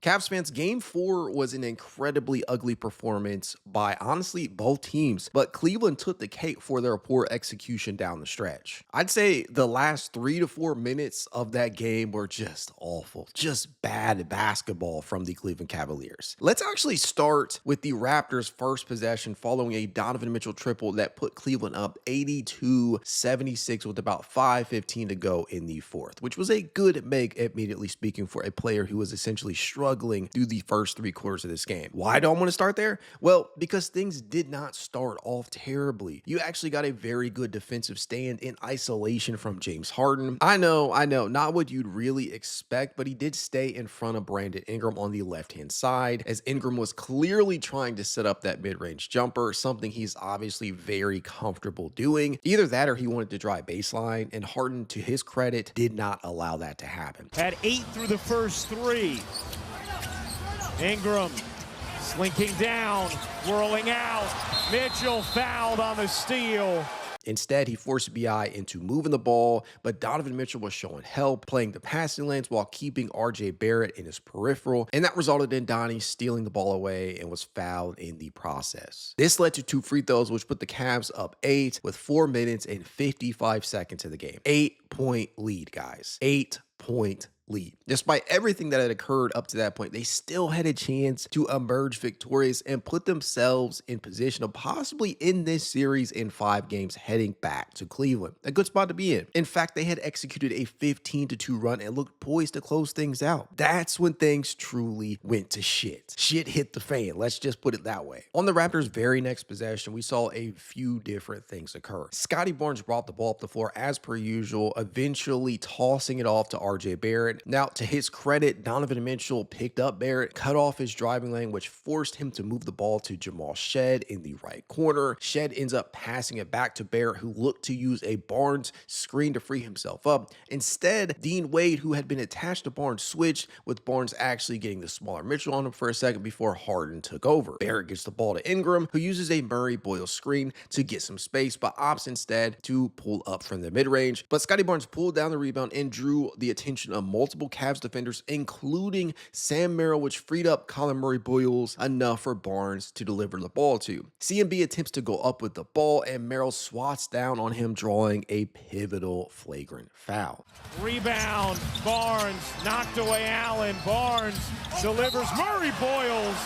Cavs fans, game 4 was an incredibly ugly performance by honestly both teams, but Cleveland took the cake for their poor execution down the stretch. I'd say the last 3 to 4 minutes of that game were just awful, just bad basketball from the Cleveland Cavaliers. Let's actually start with the Raptors' first possession following a Donovan Mitchell triple that put Cleveland up 82-76 with about 5:15 to go in the fourth, which was a good make, immediately speaking, for a player who was essentially struggling through the first 3 quarters of this game. Why do I want to start there? Well, because things did not start off terribly. You actually got a very good defensive stand in isolation from James Harden. I know, not what you'd really expect, but he did stay in front of Brandon Ingram on the left-hand side, as Ingram was clearly trying to set up that mid-range jumper, something he's obviously very comfortable doing. Either that or he wanted to drive baseline, and Harden, to his credit, did not allow that to happen. Had 8 through the first 3. Ingram slinking down, whirling out. Mitchell fouled on the steal. Instead, he forced BI into moving the ball, but Donovan Mitchell was showing help, playing the passing lanes while keeping RJ Barrett in his peripheral, and that resulted in Donnie stealing the ball away and was fouled in the process. This led to 2 free throws, which put the Cavs up 8 with 4 minutes and 55 seconds of the game. 8-point lead, guys. 8-point lead. Despite everything that had occurred up to that point, they still had a chance to emerge victorious and put themselves in position of possibly end this series in 5 games heading back to Cleveland. A good spot to be in. In fact, they had executed a 15-2 run and looked poised to close things out. That's when things truly went to shit. Shit hit the fan. Let's just put it that way. On the Raptors' very next possession, we saw a few different things occur. Scotty Barnes brought the ball up the floor as per usual, eventually tossing it off to RJ Barrett. Now, to his credit, Donovan Mitchell picked up Barrett, cut off his driving lane, which forced him to move the ball to Jamal Shead in the right corner. Shead ends up passing it back to Barrett, who looked to use a Barnes screen to free himself up. Instead, Dean Wade, who had been attached to Barnes, switched, with Barnes actually getting the smaller Mitchell on him for a second before Harden took over. Barrett gets the ball to Ingram, who uses a Murray Boyle screen to get some space, but opts instead to pull up from the mid-range. But Scotty Barnes pulled down the rebound and drew the attention of multiple Cavs defenders, including Sam Merrill, which freed up Colin Murray Boyles enough for Barnes to deliver the ball to. CMB attempts to go up with the ball, and Merrill swats down on him, drawing a pivotal flagrant foul. Rebound, Barnes knocked away Allen. Barnes delivers. Murray Boyles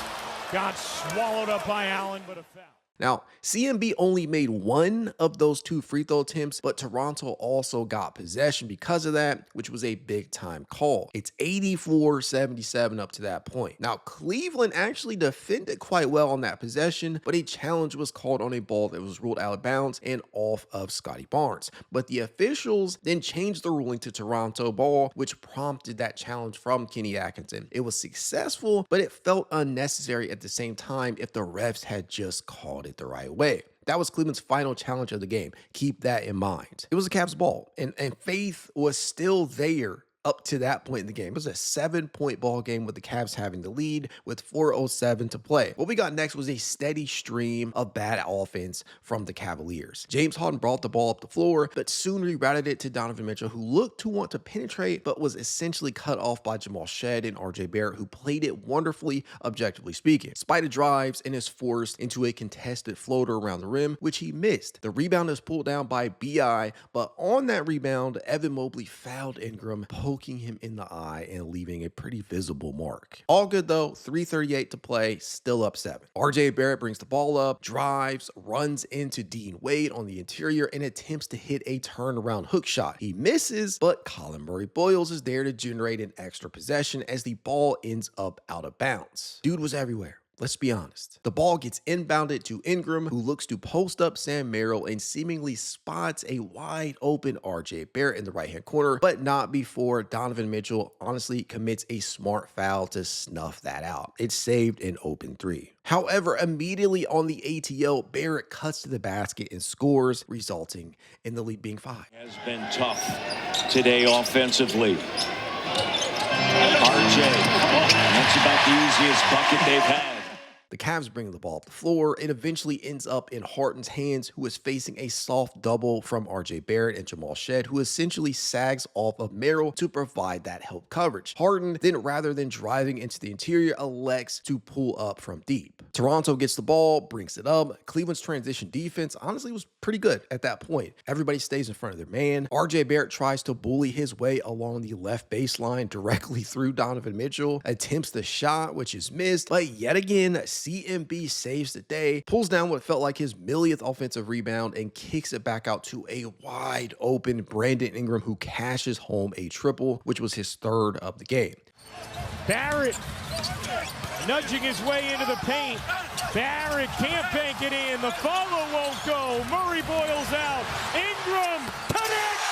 got swallowed up by Allen, but a foul. Now, CMB only made 1 of those 2 free throw attempts, but Toronto also got possession because of that, which was a big time call. It's 84-77 up to that point. Now, Cleveland actually defended quite well on that possession, but a challenge was called on a ball that was ruled out of bounds and off of Scotty Barnes. But the officials then changed the ruling to Toronto ball, which prompted that challenge from Kenny Atkinson. It was successful, but it felt unnecessary at the same time if the refs had just called it the right way. That was Cleveland's final challenge of the game. Keep that in mind. It was a Cavs ball, and faith was still there up to that point in the game. It was a 7-point ball game with the Cavs having the lead with 4:07 to play. What we got next was a steady stream of bad offense from the Cavaliers. James Harden brought the ball up the floor, but soon rerouted it to Donovan Mitchell, who looked to want to penetrate, but was essentially cut off by Jamal Shead and RJ Barrett, who played it wonderfully, objectively speaking. Spida drives and is forced into a contested floater around the rim, which he missed. The rebound is pulled down by BI, but on that rebound, Evan Mobley fouled Ingram, poking him in the eye and leaving a pretty visible mark. All good though, 3:38 to play, still up 7. RJ Barrett brings the ball up, drives, runs into Dean Wade on the interior and attempts to hit a turnaround hook shot. He misses, but Colin Murray Boyles is there to generate an extra possession as the ball ends up out of bounds. Dude was everywhere. Let's be honest. The ball gets inbounded to Ingram, who looks to post up Sam Merrill and seemingly spots a wide open RJ Barrett in the right-hand corner, but not before Donovan Mitchell honestly commits a smart foul to snuff that out. It's saved an open 3. However, immediately on the ATO, Barrett cuts to the basket and scores, resulting in the lead being 5. Has been tough today offensively. RJ, that's about the easiest bucket they've had. The Cavs bring the ball up the floor. It eventually ends up in Harden's hands, who is facing a soft double from RJ Barrett and Jamal Shead, who essentially sags off of Merrill to provide that help coverage. Harden then, rather than driving into the interior, elects to pull up from deep. Toronto gets the ball, brings it up. Cleveland's transition defense honestly was pretty good at that point. Everybody stays in front of their man. RJ Barrett tries to bully his way along the left baseline directly through Donovan Mitchell, attempts the shot, which is missed, but yet again, CMB saves the day, pulls down what felt like his millionth offensive rebound, and kicks it back out to a wide open Brandon Ingram, who cashes home a triple, which was his third of the game. Barrett nudging his way into the paint. Barrett can't bank it in. The follow won't go. Murray boils out. Ingram connects.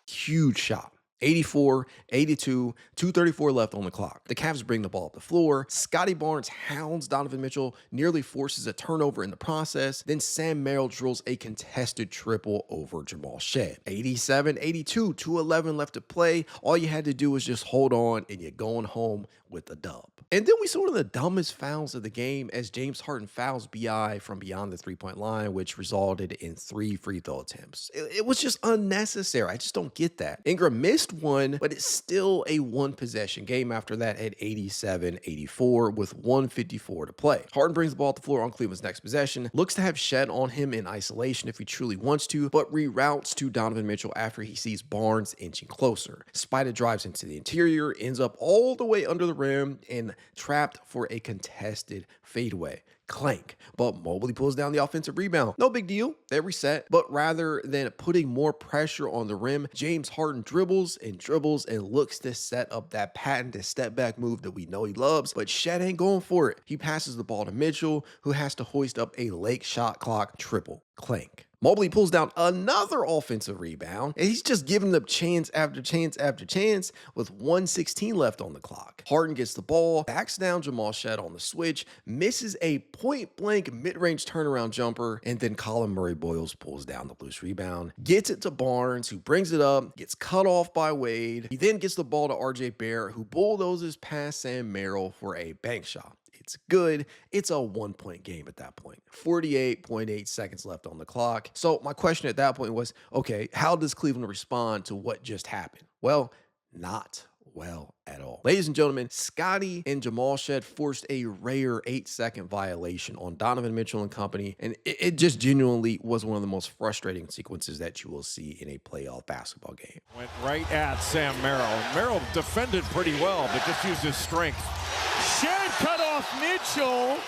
Huge shot. 84, 82, 2:34 left on the clock. The Cavs bring the ball up the floor. Scotty Barnes hounds Donovan Mitchell, nearly forces a turnover in the process. Then Sam Merrill drills a contested triple over Jamal Shead. 87, 82, 2:11 left to play. All you had to do was just hold on, and you're going home with a dub. And then we saw one of the dumbest fouls of the game as James Harden fouls BI from beyond the three-point line, which resulted in 3 free throw attempts. It was just unnecessary. I just don't get that. Ingram missed one, but it's still a one-possession game after that at 87-84 with 1:54 to play. Harden brings the ball to the floor on Cleveland's next possession, looks to have Shed on him in isolation if he truly wants to, but reroutes to Donovan Mitchell after he sees Barnes inching closer. Spida drives into the interior, ends up all the way under the rim, and trapped for a contested fadeaway. Clank. But Mobley pulls down the offensive rebound. No big deal. They reset. But rather than putting more pressure on the rim, James Harden dribbles and looks to set up that patented step back move that we know he loves. But Shed ain't going for it. He passes the ball to Mitchell, who has to hoist up a late shot clock triple. Clank. Mobley pulls down another offensive rebound, and he's just giving them chance after chance after chance with 1:16 left on the clock. Harden gets the ball, backs down Jamal Shead on the switch, misses a point-blank mid-range turnaround jumper, and then Colin Murray-Boyles pulls down the loose rebound, gets it to Barnes, who brings it up, gets cut off by Wade. He then gets the ball to RJ Barrett, who bulldozes past Sam Merrill for a bank shot. It's good. It's a 1-point game at that point. 48.8 seconds left on the clock. So my question at that point was, okay, how does Cleveland respond to what just happened? Well, not well at all. Ladies and gentlemen, Scotty and Jamal Shead forced a rare 8-second violation on Donovan Mitchell and company, and it just genuinely was one of the most frustrating sequences that you will see in a playoff basketball game. Went right at Sam Merrill. Merrill defended pretty well, but just used his strength. Shed cut off Mitchell,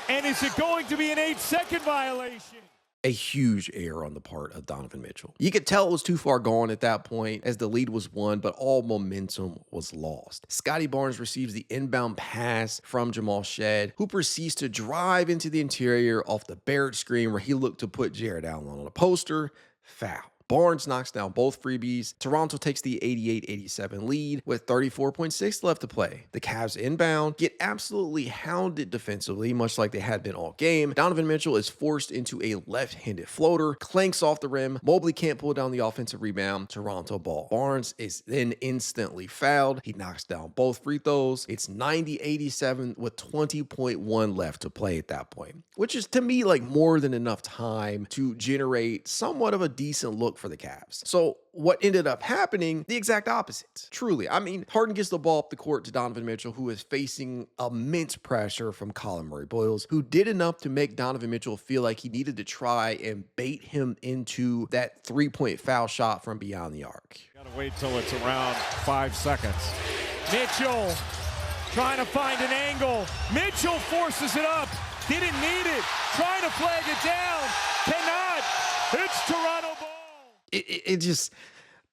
and is it going to be an 8-second violation? A huge error on the part of Donovan Mitchell. You could tell it was too far gone at that point as the lead was won, but all momentum was lost. Scotty Barnes receives the inbound pass from Jamal Shead, who proceeds to drive into the interior off the Barrett screen where he looked to put Jarrett on a poster. Foul. Barnes knocks down both freebies. Toronto takes the 88-87 lead with 34.6 left to play. The Cavs inbound, get absolutely hounded defensively, much like they had been all game. Donovan Mitchell is forced into a left-handed floater, clanks off the rim. Mobley can't pull down the offensive rebound. Toronto ball. Barnes is then instantly fouled. He knocks down both free throws. It's 90-87 with 20.1 left to play at that point, which is to me like more than enough time to generate somewhat of a decent look for the Cavs. So what ended up happening, the exact opposite. Truly. I mean, Harden gets the ball up the court to Donovan Mitchell, who is facing immense pressure from Colin Murray-Boyles, who did enough to make Donovan Mitchell feel like he needed to try and bait him into that 3-point foul shot from beyond the arc. Gotta wait till it's around 5 seconds. Mitchell trying to find an angle. Mitchell forces it up. Didn't need it. Trying to flag it down. Cannot. It's Toronto ball. It just,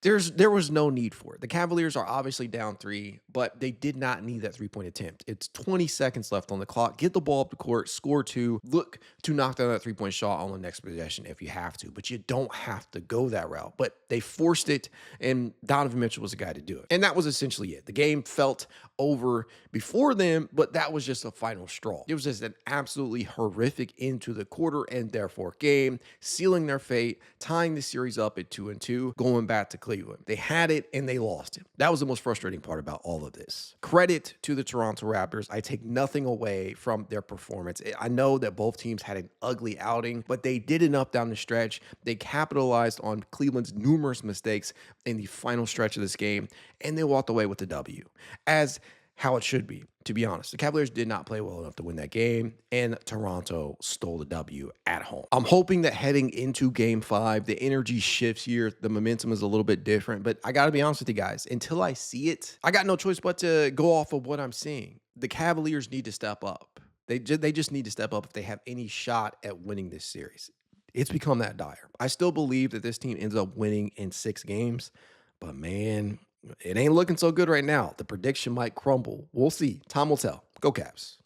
there was no need for it. The Cavaliers are obviously down 3, but they did not need that 3-point attempt. It's 20 seconds left on the clock. Get the ball up the court, score 2, look to knock down that 3-point shot on the next possession if you have to, but you don't have to go that route. But they forced it, and Donovan Mitchell was the guy to do it. And that was essentially it. The game felt over before them, but that was just a final straw. It was just an absolutely horrific end to the quarter and therefore game, sealing their fate, tying the series up at 2-2, going back to Cleveland. They had it and they lost it. That was the most frustrating part about all of this. credit to the Toronto Raptors. I take nothing away from their performance. I know that both teams had an ugly outing, but they did enough down the stretch. They capitalized on Cleveland's numerous mistakes in the final stretch of this game, and they walked away with the W, as how it should be, to be honest. The Cavaliers did not play well enough to win that game, and Toronto stole the W at home. I'm hoping that heading into Game 5, the energy shifts here. The momentum is a little bit different, but I got to be honest with you guys. Until I see it, I got no choice but to go off of what I'm seeing. The Cavaliers need to step up. They just need to step up if they have any shot at winning this series. It's become that dire. I still believe that this team ends up winning in 6 games, but man, it ain't looking so good right now. The prediction might crumble. We'll see. Time will tell. Go Cavs.